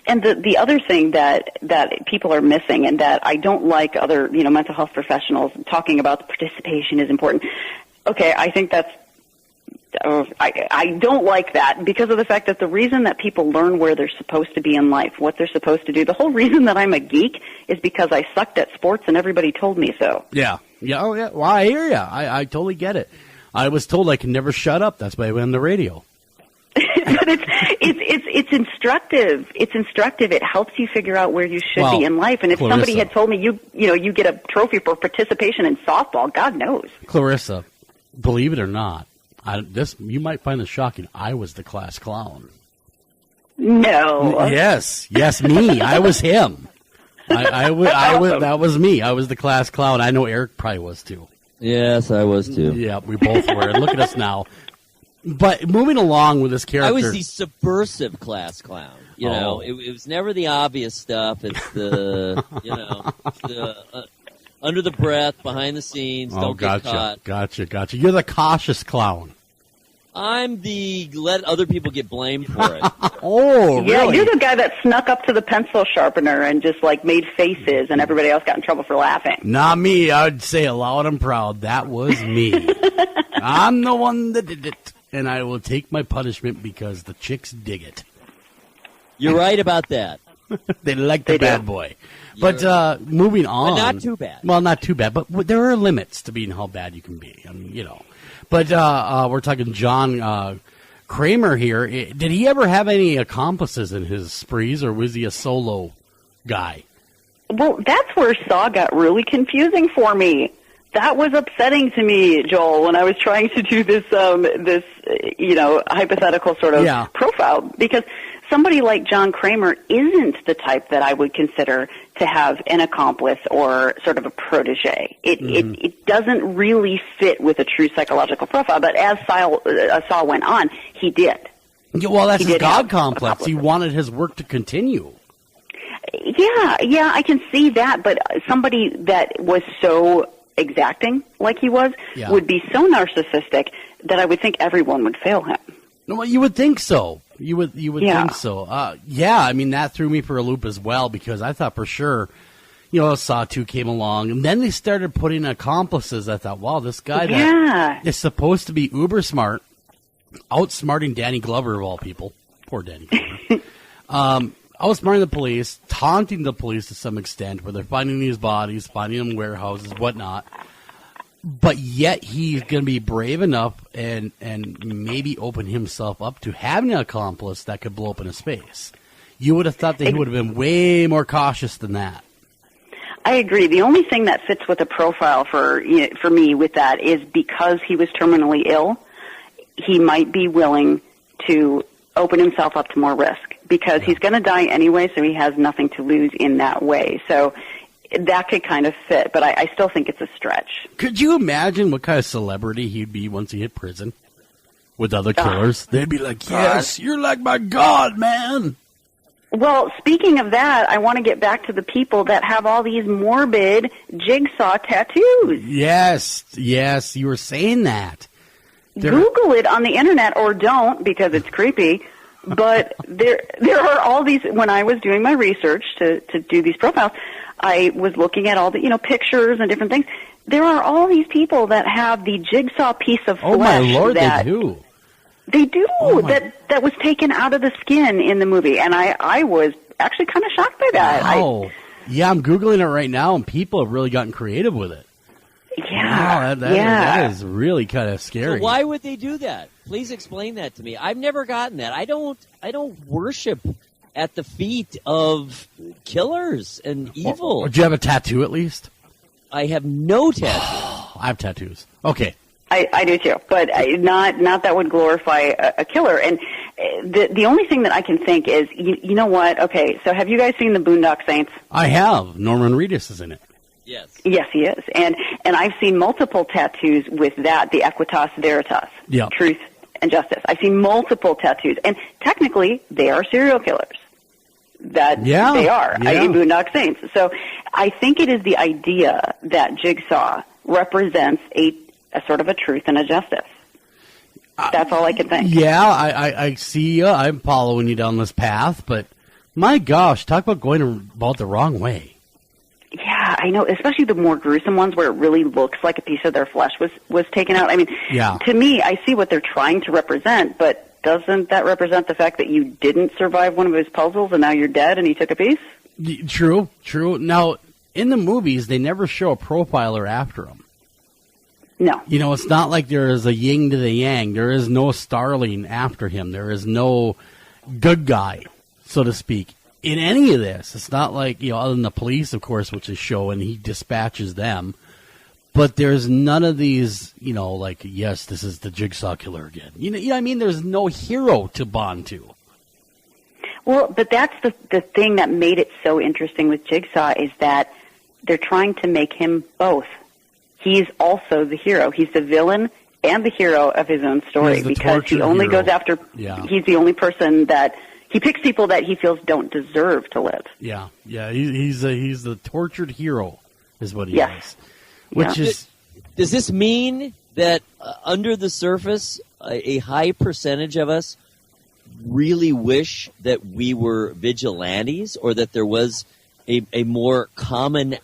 And the other thing that people are missing, and that I don't like other mental health professionals talking about, the participation is important. Okay, I think that's I don't like that, because of the fact that the reason that people learn where they're supposed to be in life, what they're supposed to do, the whole reason that I'm a geek is because I sucked at sports and everybody told me so. Yeah. Oh, yeah. Well, I hear you. I totally get it. I was told I can never shut up. That's why I went on the radio. But it's instructive. It's instructive. It helps you figure out where you should be in life. And if somebody had told me you get a trophy for participation in softball, God knows. Clarissa, believe it or not, you might find this shocking. I was the class clown. No. Yes, me. I was him. That was me. I was the class clown. I know Eric probably was too. Yes, I was too. Yeah, we both were. And look at us now. But moving along with this character, I was the subversive class clown. You know, it was never the obvious stuff. It's the under the breath, behind the scenes. Don't get caught. Gotcha. You're the cautious clown. I'm the let other people get blamed for it. Oh, really? Yeah, you're the guy that snuck up to the pencil sharpener and just made faces, and everybody else got in trouble for laughing. Not me. I would say it loud and proud. That was me. I'm the one that did it, and I will take my punishment because the chicks dig it. You're right about that. They like the bad boy. But moving on. But not too bad. Well, not too bad, but there are limits to being how bad you can be. I mean, But we're talking John Kramer here. Did he ever have any accomplices in his sprees, or was he a solo guy? Well, that's where Saw got really confusing for me. That was upsetting to me, Joel, when I was trying to do this hypothetical sort of profile, because somebody like John Kramer isn't the type that I would consider to have an accomplice or sort of a protege. It doesn't really fit with a true psychological profile, but as Saw went on, he did. Yeah, well, that's his God complex. He wanted his work to continue. Yeah, I can see that, but somebody that was so exacting like he was would be so narcissistic that I would think everyone would fail him. Well, you would think so. You would think so. I mean, that threw me for a loop as well, because I thought for sure, Saw 2 came along, and then they started putting accomplices. I thought, wow, this guy that is supposed to be uber smart, outsmarting Danny Glover of all people. Poor Danny Glover. Outsmarting the police, taunting the police to some extent, where they're finding these bodies, finding them in warehouses, whatnot. But yet he's going to be brave enough and maybe open himself up to having an accomplice that could blow up in a space. You would have thought that he would have been way more cautious than that. I agree. The only thing that fits with a profile for me with that is because he was terminally ill, he might be willing to open himself up to more risk, because he's going to die anyway, so he has nothing to lose in that way. So that could kind of fit, but I still think it's a stretch. Could you imagine what kind of celebrity he'd be once he hit prison with other killers? They'd be like, yes, you're like my God, man. Well, speaking of that, I want to get back to the people that have all these morbid jigsaw tattoos. Yes, you were saying that. Google it on the internet, or don't, because it's creepy. But there are all these. When I was doing my research to do these profiles, I was looking at all the pictures and different things. There are all these people that have the jigsaw piece of flesh. Oh my Lord, they do. They do. That was taken out of the skin in the movie, and I was actually kind of shocked by that. Oh, yeah, I'm Googling it right now, and people have really gotten creative with it. Yeah, wow, that is really kind of scary. So why would they do that? Please explain that to me. I've never gotten that. I don't worship at the feet of killers and evil. Do you have a tattoo at least? I have no tattoo. I have tattoos. Okay. I do too, but not that would glorify a killer. And the only thing that I can think is, you know what? Okay, so have you guys seen the Boondock Saints? I have. Norman Reedus is in it. Yes. Yes, he is. And I've seen multiple tattoos with that, the Equitas Veritas, truth and justice. I've seen multiple tattoos, and technically they are serial killers. They are. Boondock Saints. So I think it is the idea that Jigsaw represents a sort of a truth and a justice. That's all I can think. Yeah, I see you. I'm following you down this path, but My gosh, talk about going about the wrong way. Yeah, I know, especially the more gruesome ones where it really looks like a piece of their flesh was taken out. I mean, to me, I see what they're trying to represent, but doesn't that represent the fact that you didn't survive one of his puzzles and now you're dead and he took a piece? True. Now, in the movies, they never show a profiler after him. No. You know, it's not like there is a yin to the yang. There is no Starling after him. There is no good guy, so to speak, in any of this. It's not like, you know, other than the police, of course, which is show, and he dispatches them. But there's none of these, you know, like, yes, this is the Jigsaw killer again. You know what I mean? There's no hero to bond to. Well, but that's the thing that made it so interesting with Jigsaw is that they're trying to make him both. He's also the hero. He's the villain and the hero of his own story because he only goes after, he's the only person that, he picks people that he feels don't deserve to live. Yeah, he's the tortured hero is what he is. Which is... Does this mean that under the surface, a high percentage of us really wish that we were vigilantes or that there was a more common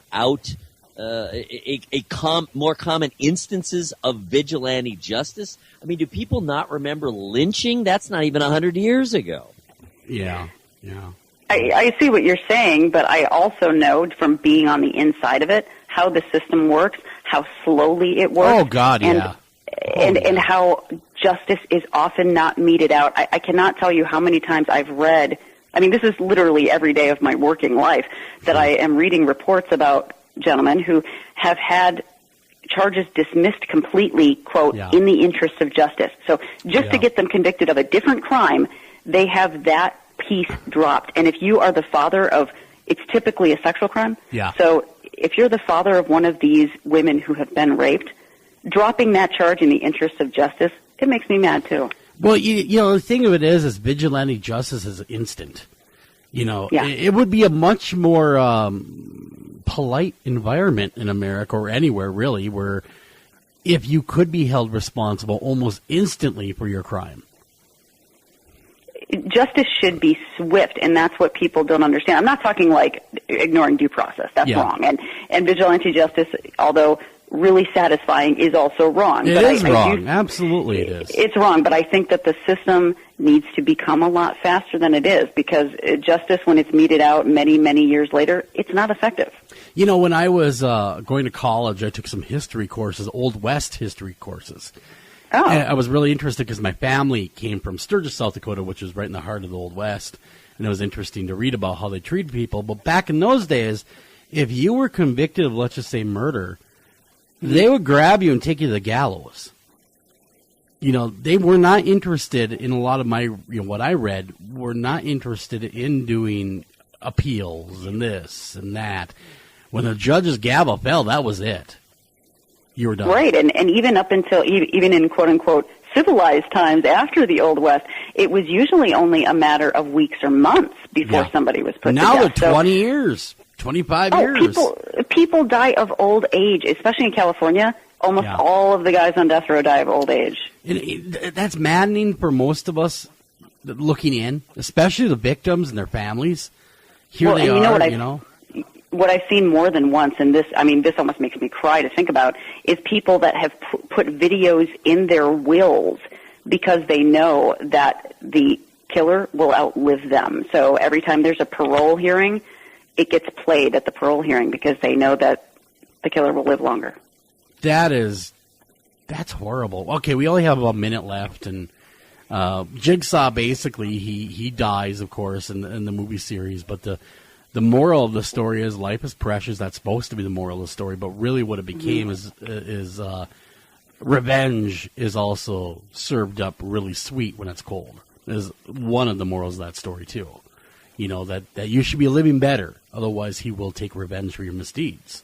more common instances of vigilante justice? I mean, do people not remember lynching? That's not even 100 years ago. Yeah. I see what you're saying, but I also know from being on the inside of it how the system works, how slowly it works. Oh, God, yeah. And how justice is often not meted out. I cannot tell you how many times I've read, I mean, this is literally every day of my working life, that I am reading reports about gentlemen who have had charges dismissed completely, quote, in the interest of justice. So just to get them convicted of a different crime, they have that piece dropped. And if you are the father of, it's typically a sexual crime. Yeah. So if you're the father of one of these women who have been raped, dropping that charge in the interest of justice, it makes me mad too. Well, you know, the thing of it is vigilante justice is instant. You know, it would be a much more polite environment in America or anywhere really where if you could be held responsible almost instantly for your crime. Justice should be swift, and that's what people don't understand. I'm not talking like ignoring due process. That's wrong. And vigilante justice, although really satisfying, is also wrong. It is wrong. Absolutely it is. It's wrong, but I think that the system needs to become a lot faster than it is because justice, when it's meted out many, many years later, it's not effective. You know, when I was going to college, I took some history courses, Old West history courses. Oh. And I was really interested because my family came from Sturgis, South Dakota, which is right in the heart of the Old West. And it was interesting to read about how they treated people. But back in those days, if you were convicted of, let's just say, murder, they would grab you and take you to the gallows. You know, they were not interested in a lot of my, what I read, were not interested in doing appeals and this and that. When the judge's gavel fell, that was it. You were done. Right, and even up until, even in quote-unquote civilized times after the Old West, it was usually only a matter of weeks or months before somebody was put to death. Now they're 20 years, 25 years. People die of old age, especially in California. Almost all of the guys on death row die of old age. That's maddening for most of us looking in, especially the victims and their families. Here they are, you know. What I've seen more than once, and this almost makes me cry to think about, is people that have put videos in their wills because they know that the killer will outlive them. So every time there's a parole hearing, it gets played at the parole hearing because they know that the killer will live longer. That's horrible. Okay, we only have about a minute left, and Jigsaw, basically, he dies, of course, in the movie series, but the moral of the story is life is precious. That's supposed to be the moral of the story, but really what it became is revenge is also served up really sweet when it's cold. Is one of the morals of that story too. You know, that you should be living better, otherwise he will take revenge for your misdeeds.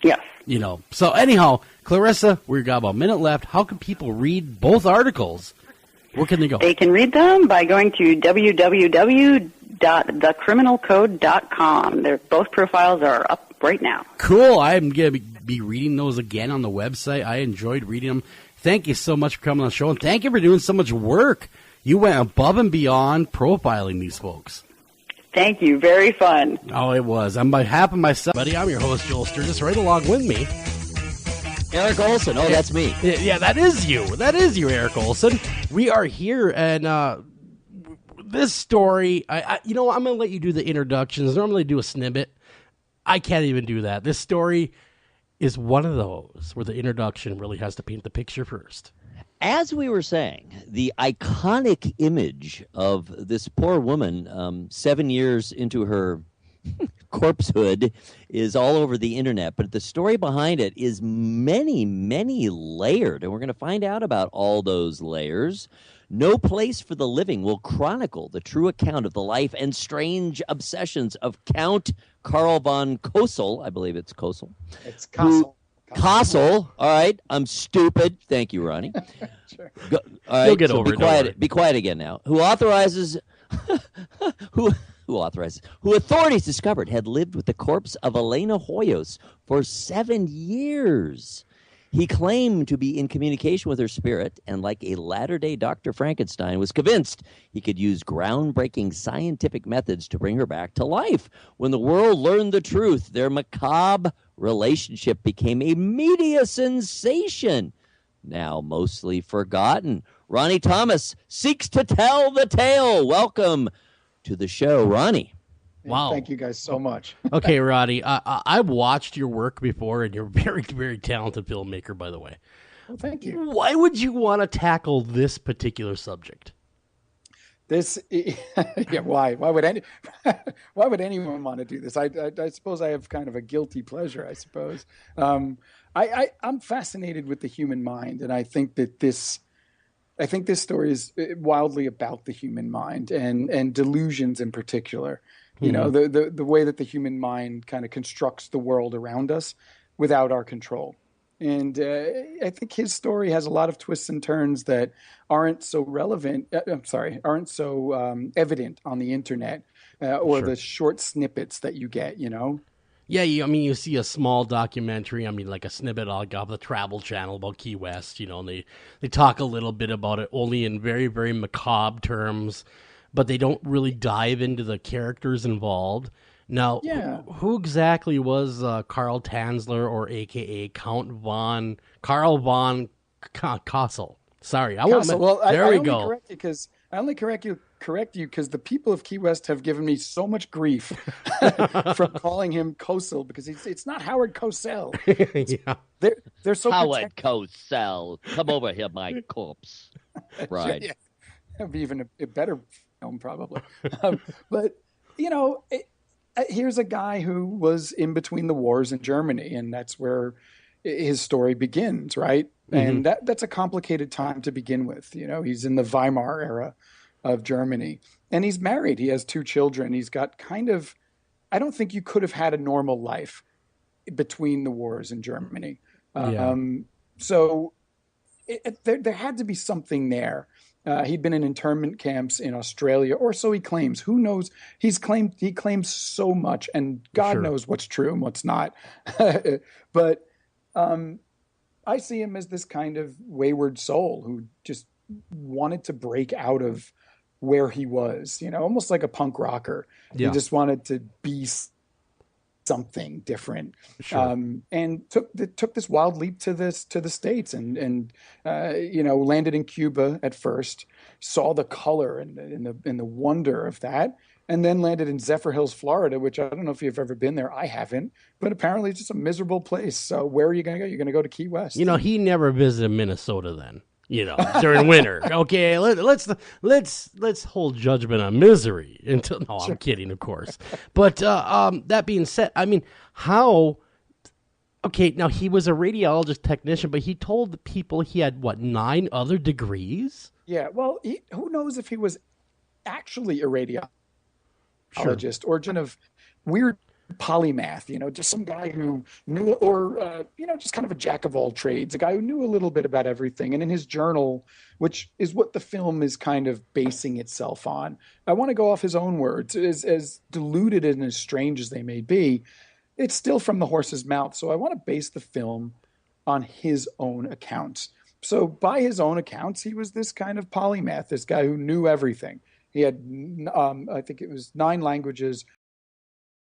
Yes. You know. So anyhow, Clarissa, we've got about a minute left. How can people read both articles? Where can they go? They can read them by going to www.thecriminalcode.com. Both profiles are up right now. Cool. I'm going to be reading those again on the website. I enjoyed reading them. Thank you so much for coming on the show, and thank you for doing so much work. You went above and beyond profiling these folks. Thank you. Very fun. Oh, it was. On behalf of myself, buddy, I'm your host, Joel Sturgis. Right along with me, Eric Olson. Oh, that's me. Yeah, that is you. That is you, Eric Olson. We are here, and this story, I'm going to let you do the introductions. Normally do a snippet. I can't even do that. This story is one of those where the introduction really has to paint the picture first. As we were saying, the iconic image of this poor woman 7 years into her corpsehood is all over the internet, but the story behind it is many, many layered, and we're going to find out about all those layers. No Place for the Living will chronicle the true account of the life and strange obsessions of Count Karl von Kossel. I believe it's Kossel. It's Kossel. Kossel. All right. I'm stupid. Thank you, Ronnie. Sure. All right. You'll get over be it. Quiet. Be quiet again now. Who authorities discovered had lived with the corpse of Elena Hoyos for 7 years. He claimed to be in communication with her spirit, and like a latter-day Dr. Frankenstein, was convinced he could use groundbreaking scientific methods to bring her back to life. When the world learned the truth, their macabre relationship became a media sensation, now mostly forgotten. Ronnie Thomas seeks to tell the tale. Welcome to the show, Ronnie. Wow. Thank you guys so much. Okay, Roddy, I've watched your work before, and you're a very, very talented filmmaker, by the way. Well, thank you. Why would you want to tackle this particular subject? Why? Why would anyone want to do this? I suppose I have kind of a guilty pleasure, I suppose. I'm fascinated with the human mind, and I think this story is wildly about the human mind and delusions in particular. You know, the way that the human mind kind of constructs the world around us without our control. And I think his story has a lot of twists and turns that aren't so evident on the internet or Sure. the short snippets that you get, you know? Yeah, you see a small documentary, like a snippet of the Travel Channel about Key West, and they talk a little bit about it only in very, very macabre terms, but they don't really dive into the characters involved. Now, Yeah. who exactly was Karl Tanzler, or a.k.a. Karl von Kossel? Sorry, I won't. There we go. I only correct you because the people of Key West have given me so much grief from calling him Kossel, because it's not Howard Cosell. Yeah. They're so Howard Cosell, come over here, my corpse. Right. Yeah. That'd be even a better film, probably. But here's a guy who was in between the wars in Germany, and that's where his story begins, right? Mm-hmm. And that's a complicated time to begin with. He's in the Weimar era of Germany, and he's married. He has 2 children. He's got I don't think you could have had a normal life between the wars in Germany. Yeah. So there had to be something there. He'd been in internment camps in Australia, or so he claims. Who knows? He claims so much, and God Sure. knows what's true and what's not. But I see him as this kind of wayward soul who just wanted to break out of where he was, almost like a punk rocker. Yeah. He just wanted to be something different. Sure. And took this wild leap to the States and landed in Cuba at first, saw the color and the wonder of that, and then landed in Zephyr Hills, Florida, which I don't know if you've ever been there. I haven't, but apparently it's just a miserable place. So where are you going to go? You're going to go to Key West. He never visited Minnesota then. During winter. Okay, let's hold judgment on misery until. No, I'm kidding, of course. But that being said, how? Okay, now he was a radiologist technician, but he told the people he had 9 other degrees. Yeah, well, who knows if he was actually a radiologist or kind of weird polymath, just some guy who knew, or just kind of a jack of all trades, a guy who knew a little bit about everything. And in his journal, which is what the film is kind of basing itself on, I want to go off his own words, as deluded and as strange as they may be, it's still from the horse's mouth. So I want to base the film on his own accounts. So by his own accounts, he was this kind of polymath, this guy who knew everything. He had, I think it was 9 languages,